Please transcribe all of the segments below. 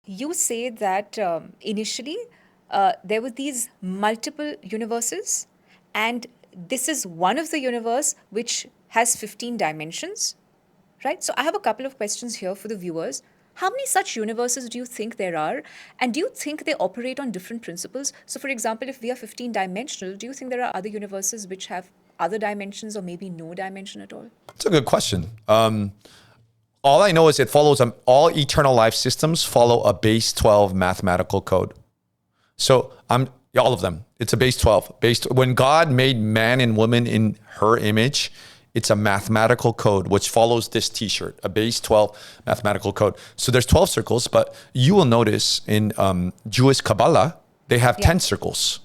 You say that initially there were these multiple universes, and this is one of the universe which has 15 dimensions, right? So I have a couple of questions here for the viewers. How many such universes do you think there are? And do you think they operate on different principles? So, for example, if we are 15 dimensional, do you think there are other universes which have other dimensions or maybe no dimension at all? It's a good question. All I know is it follows all eternal life systems follow a base 12 mathematical code. So all of them. It's a base 12. When God made man and woman in her image, it's a mathematical code which follows this t-shirt, a base 12 mathematical code. So there's 12 circles, but you will notice in Jewish Kabbalah, they have 10 circles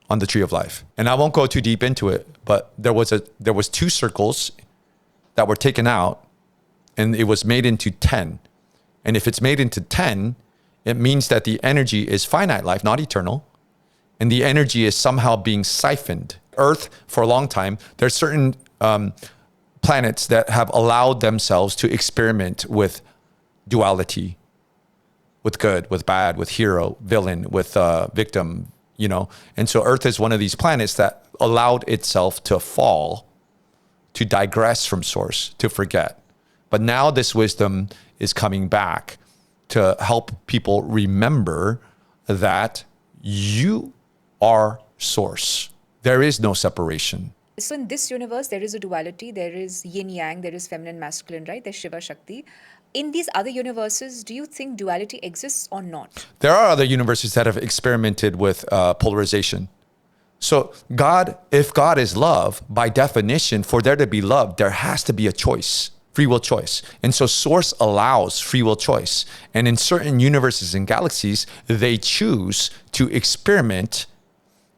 on the tree of life. And I won't go too deep into it, but there was 2 circles that were taken out and it was made into 10. And if it's made into 10, it means that the energy is finite life, not eternal. And the energy is somehow being siphoned. Earth, for a long time, there's certain planets that have allowed themselves to experiment with duality, with good, with bad, with hero, villain, with victim, And so Earth is one of these planets that allowed itself to fall, to digress from source, to forget. But now this wisdom is coming back to help people remember that you are source. There is no separation. So in this universe, there is a duality. There is yin yang, there is feminine, masculine, right? There's Shiva, Shakti. In these other universes, do you think duality exists or not? There are other universes that have experimented with polarization. So if God is love, by definition, for there to be love, there has to be a choice. Free will choice. And so source allows free will choice. And in certain universes and galaxies, they choose to experiment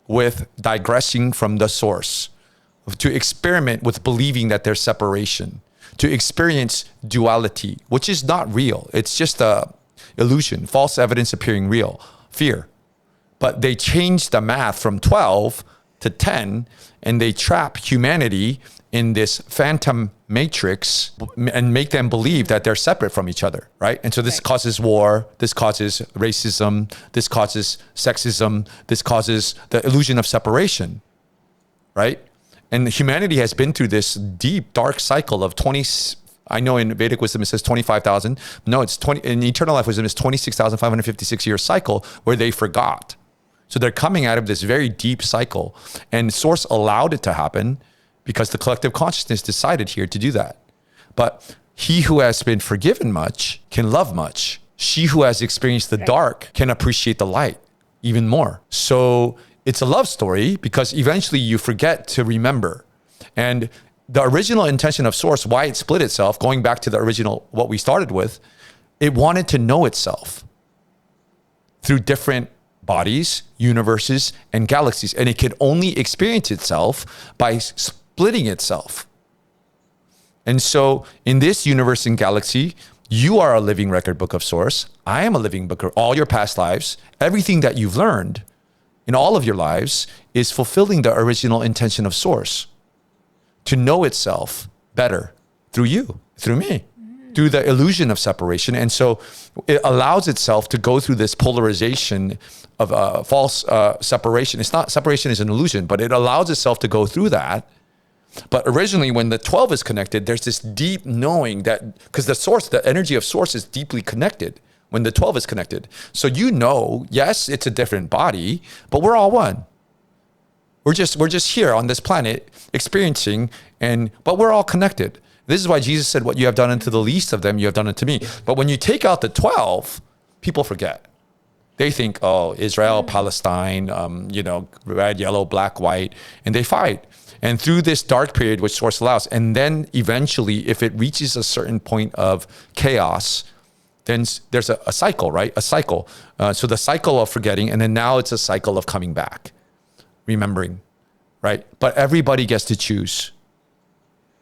with digressing from the source, to experiment with believing that there's separation, to experience duality, which is not real. It's just a illusion, false evidence appearing real, fear. But they change the math from 12 to 10, and they trap humanity in this phantom matrix and make them believe that they're separate from each other, right? And so this causes war, this causes racism, this causes sexism, this causes the illusion of separation, right? And humanity has been through this deep, dark cycle of 20, I know in Vedic wisdom it says 25,000. No, it's 20, in eternal life wisdom it's 26,556 year cycle where they forgot. So they're coming out of this very deep cycle, and source allowed it to happen because the collective consciousness decided here to do that. But he who has been forgiven much can love much. She who has experienced the dark can appreciate the light even more. So it's a love story because eventually you forget to remember. And the original intention of source, why it split itself, going back to the original, what we started with, it wanted to know itself through different bodies, universes, and galaxies. And it could only experience itself by splitting itself. And so in this universe and galaxy, you are a living record book of source. I am a living book of all your past lives. Everything that you've learned in all of your lives is fulfilling the original intention of source to know itself better through you, through me, through the illusion of separation. And so it allows itself to go through this polarization of false separation. It's not, separation is an illusion, but it allows itself to go through that. But originally when the 12 is connected, there's this deep knowing that, because the source, the energy of source is deeply connected when the 12 is connected. So yes, it's a different body, but we're all one. We're just here on this planet experiencing, but we're all connected. This is why Jesus said, what you have done unto the least of them, you have done unto me. But when you take out the 12, people forget. They think, oh, Israel, Palestine, red, yellow, black, white, and they fight. And through this dark period, which source allows, and then eventually, if it reaches a certain point of chaos, then there's a cycle, right? A cycle. So the cycle of forgetting, and then now it's a cycle of coming back, remembering, right? But everybody gets to choose.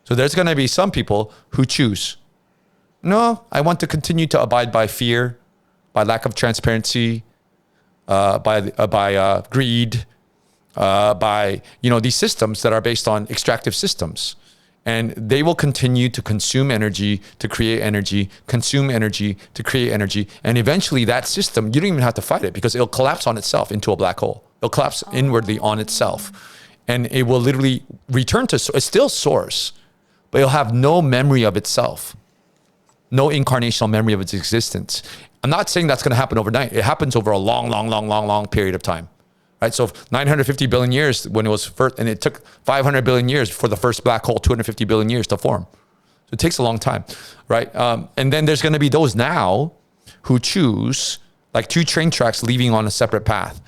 So there's going to be some people who choose. No, I want to continue to abide by fear, by lack of transparency, by greed, by these systems that are based on extractive systems. And they will continue to consume energy to create energy, consume energy to create energy. And eventually that system, you don't even have to fight it because it'll collapse on itself into a black hole. It'll collapse inwardly on itself. And it will literally return to, it's still source, but it'll have no memory of itself, no incarnational memory of its existence. I'm not saying that's going to happen overnight. It happens over a long period of time. Right, so 950 billion years when it was first, and it took 500 billion years for the first black hole, 250 billion years to form. So it takes a long time, right? And then there's going to be those now who choose, like two train tracks leaving on a separate path,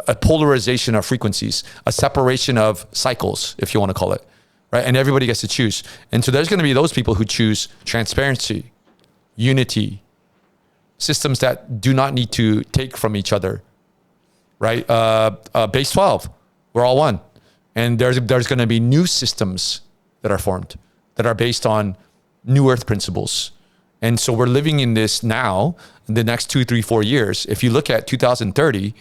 a polarization of frequencies, a separation of cycles, if you want to call it, right? And everybody gets to choose. And so there's going to be those people who choose transparency, unity, systems that do not need to take from each other. Right? Base 12, we're all one. And there's going to be new systems that are formed that are based on new earth principles. And so we're living in this now, in the next 2, 3, 4 years. If you look at 2030,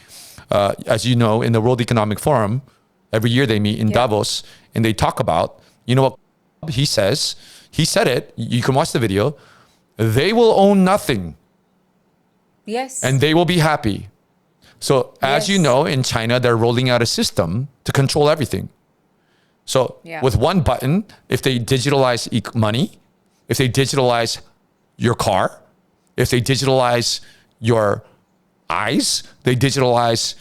as you know, in the World Economic Forum, every year they meet in Davos and they talk about, you know what he says? He said it, you can watch the video. They will own nothing. Yes. And they will be happy. So as you know, in China, they're rolling out a system to control everything. So with one button, if they digitalize money, if they digitalize your car, if they digitalize your eyes, they digitalize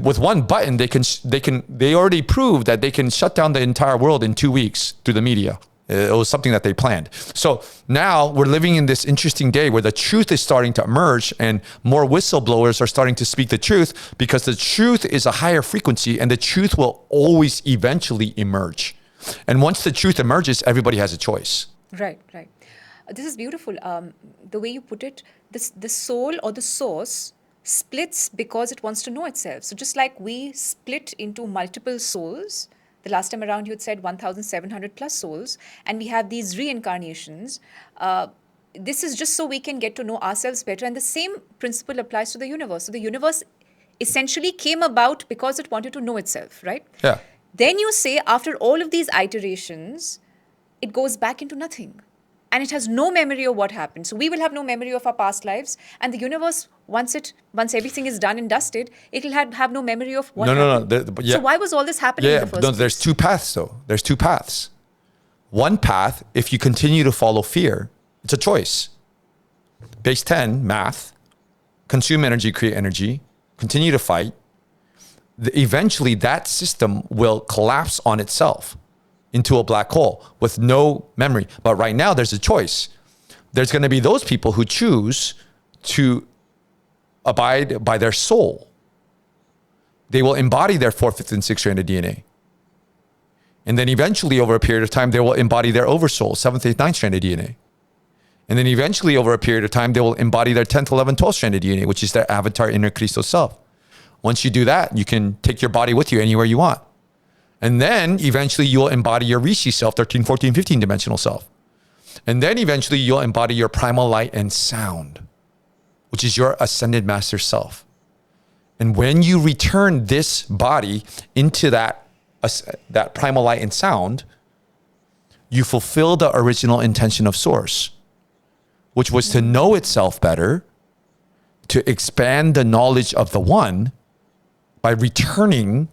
with one button, they already proved that they can shut down the entire world in 2 weeks through the media. It was something that they planned. So now we're living in this interesting day where the truth is starting to emerge and more whistleblowers are starting to speak the truth because the truth is a higher frequency and the truth will always eventually emerge. And once the truth emerges, everybody has a choice. Right. This is beautiful. The way you put it, the soul or the source splits because it wants to know itself. So just like we split into multiple souls, the last time around you had said 1,700 plus souls, and we have these reincarnations. This is just so we can get to know ourselves better. And the same principle applies to the universe. So the universe essentially came about because it wanted to know itself, right? Yeah. Then you say after all of these iterations, it goes back into nothing. And it has no memory of what happened. So we will have no memory of our past lives. And the universe, once everything is done and dusted, it'll have no memory of what happened. No. So why was all this happening in the first place? There's two paths though. There's two paths. One path, if you continue to follow fear, it's a choice. Base 10, math, consume energy, create energy, continue to fight. Eventually that system will collapse on itself into a black hole with no memory. But right now there's a choice. There's going to be those people who choose to abide by their soul. They will embody their 4th, 5th, and 6th strand of DNA. And then eventually over a period of time, they will embody their oversoul, 7th, 8th, 9th strand of DNA. And then eventually over a period of time, they will embody their 10th, 11th, 12th strand of DNA, which is their avatar inner Cristo self. Once you do that, you can take your body with you anywhere you want. And then eventually you'll embody your Rishi self, 13, 14, 15 dimensional self. And then eventually you'll embody your primal light and sound, which is your ascended master self. And when you return this body into that primal light and sound, you fulfill the original intention of Source, which was to know itself better, to expand the knowledge of the One by returning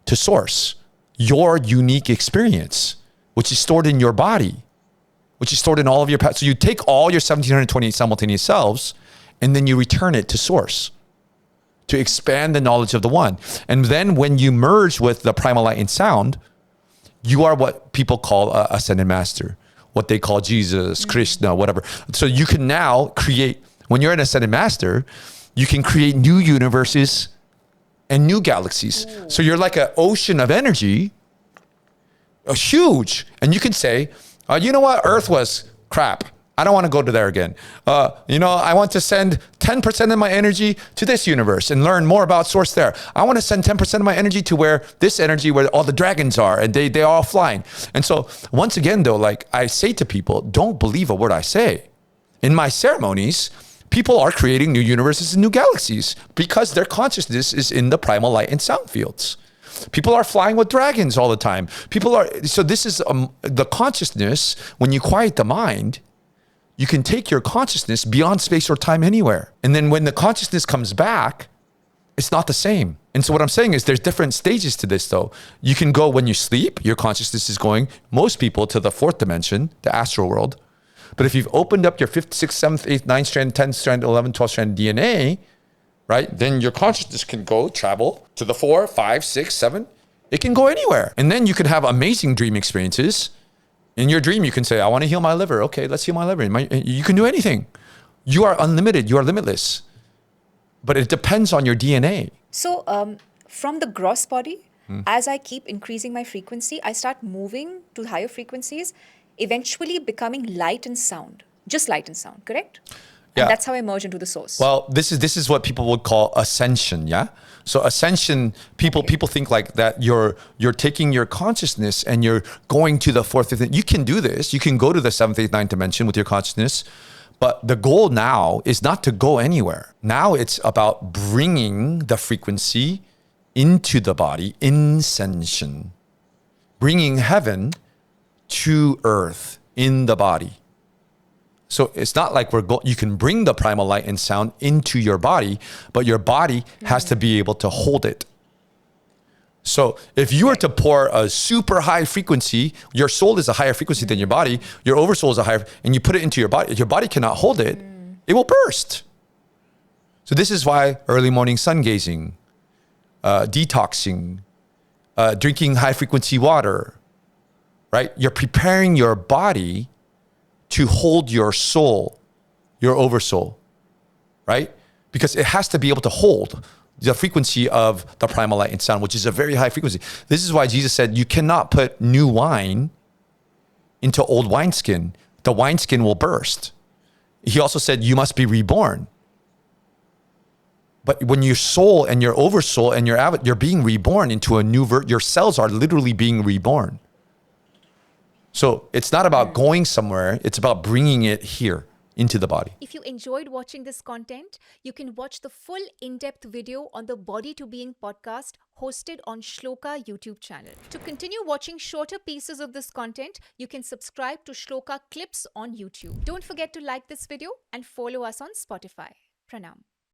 to Source, your unique experience, which is stored in your body, which is stored in all of your past. So you take all your 1,728 simultaneous selves and then you return it to Source to expand the knowledge of the One. And then when you merge with the primal light and sound, you are what people call a ascended master, what they call Jesus, Krishna, whatever. So you can now create, when you're an ascended master, you can create new universes and new galaxies. Ooh. So you're like an ocean of energy, huge. And you can say, you know what? Earth was crap. I don't want to go to there again. I want to send 10% of my energy to this universe and learn more about Source there. I want to send 10% of my energy to where all the dragons are and they're all flying. And so once again, though, like I say to people, don't believe a word I say. In my ceremonies, people are creating new universes and new galaxies because their consciousness is in the primal light and sound fields. People are flying with dragons all the time. So this is the consciousness. When you quiet the mind, you can take your consciousness beyond space or time anywhere. And then when the consciousness comes back, it's not the same. And so what I'm saying is there's different stages to this though. You can go when you sleep, your consciousness is going, most people, to the fourth dimension, the astral world. But if you've opened up your 5th, 6th, 7th, 8th, 9th strand, 10th strand, 11th, 12th strand DNA, right? Then your consciousness can go travel to the 4, 5, 6, 7. It can go anywhere. And then you can have amazing dream experiences. In your dream, you can say, I want to heal my liver. Okay, let's heal my liver. You can do anything. You are unlimited. You are limitless. But it depends on your DNA. So from the gross body, as I keep increasing my frequency, I start moving to higher frequencies, eventually becoming light and sound. Just light and sound, correct? Yeah. And that's how I merge into the source. Well, this is what people would call ascension, yeah? So ascension, people think like that you're taking your consciousness and you're going to the 4th, 5th. You can do this. You can go to the 7th, 8th, 9th dimension with your consciousness. But the goal now is not to go anywhere. Now it's about bringing the frequency into the body, ascension. Bringing heaven to earth in the body. So it's not like you can bring the primal light and sound into your body, but your body has to be able to hold it. So if you were to pour a super high frequency, your soul is a higher frequency than your body, your oversoul is a higher, and you put it into your body cannot hold it, it will burst. So this is why early morning sun gazing, detoxing, drinking high frequency water, right? You're preparing your body to hold your soul, your oversoul, right? Because it has to be able to hold the frequency of the primal light and sound, which is a very high frequency. This is why Jesus said, you cannot put new wine into old wineskin. The wineskin will burst. He also said, you must be reborn. But when your soul and your oversoul and you're being reborn into a new your cells are literally being reborn. So it's not about going somewhere. It's about bringing it here into the body. If you enjoyed watching this content, you can watch the full in-depth video on the Body to Being podcast hosted on Shlloka YouTube channel. To continue watching shorter pieces of this content, you can subscribe to Shlloka Clips on YouTube. Don't forget to like this video and follow us on Spotify. Pranam.